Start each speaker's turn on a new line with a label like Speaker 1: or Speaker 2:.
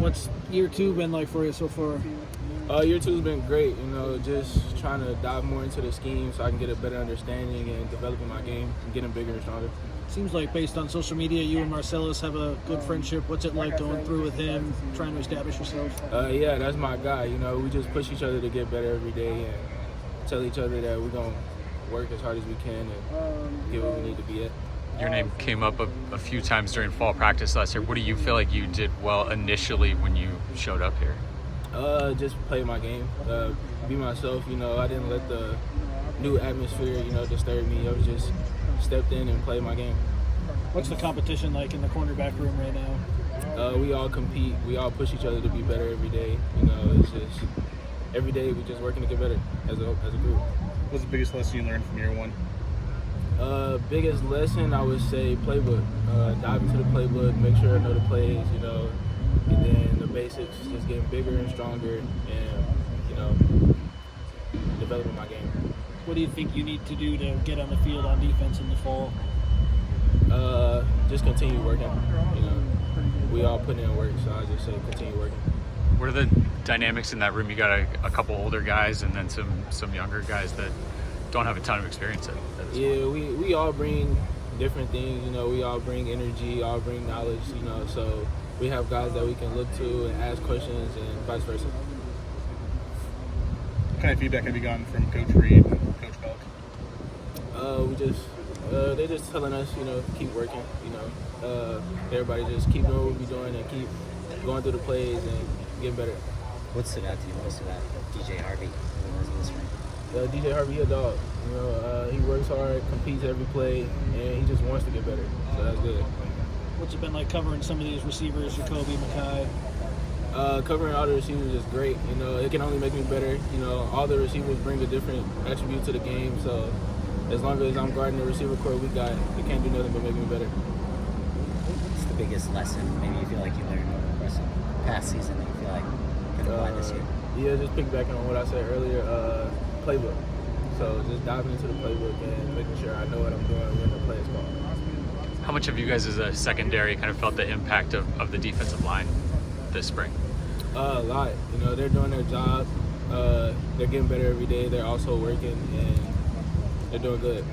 Speaker 1: What's year 2 been like for you so far?
Speaker 2: Year 2's been great, just trying to dive more into the scheme so I can get a better understanding and developing my game and getting bigger and stronger.
Speaker 1: Seems like based on social media, you and Marcellus have a good friendship. What's it like going through with him, trying to establish yourself?
Speaker 2: Yeah, that's my guy. We just push each other to get better every day and tell each other that we're going to work as hard as we can and get where we need to be at.
Speaker 3: Your name came up a few times during fall practice last year. What do you feel like you did well initially when you showed up here?
Speaker 2: Just play my game, be myself. I didn't let the new atmosphere, disturb me. I was just stepped in and played my game.
Speaker 1: What's the competition like in the cornerback room right now?
Speaker 2: We all compete. We all push each other to be better every day. It's just every day we're just working to get better as a group.
Speaker 4: What's the biggest lesson you learned from year 1?
Speaker 2: Biggest lesson, I would say playbook. Dive into the playbook, make sure I know the plays, and then the basics, just getting bigger and stronger and, developing my game.
Speaker 1: What do you think you need to do to get on the field on defense in the fall?
Speaker 2: Just continue working. We all put in work, so I just say continue working.
Speaker 3: What are the dynamics in that room? You got a couple older guys and then some younger guys that don't have a ton of experience at this point.
Speaker 2: We all bring different things. We all bring energy, all bring knowledge. So we have guys that we can look to and ask questions and vice versa.
Speaker 4: What kind of feedback have you gotten from Coach Reed and Coach Belk?
Speaker 2: They're just telling us, keep working. Everybody just keep doing what we're doing and keep going through the plays and getting better.
Speaker 5: What stood out to you most about DJ Harvey?
Speaker 2: DJ Harvey, he a dog. He works hard, competes every play, and he just wants to get better. So that's good.
Speaker 1: What's it been like covering some of these receivers, Jacoby, Makai?
Speaker 2: Covering all the receivers is great. It can only make me better. All the receivers bring a different attribute to the game. So as long as I'm guarding the receiver core we got, it can't do nothing but make me better.
Speaker 5: What's the biggest lesson maybe you feel like you learned over the course of the past season that you feel like you can apply this year?
Speaker 2: Yeah, just piggybacking on what I said earlier, playbook. So just diving into the playbook and making sure I know what I'm doing when the play is called.
Speaker 3: How much of you guys as a secondary kind of felt the impact of the defensive line this spring?
Speaker 2: A lot. They're doing their job. They're getting better every day. They're also working, and they're doing good.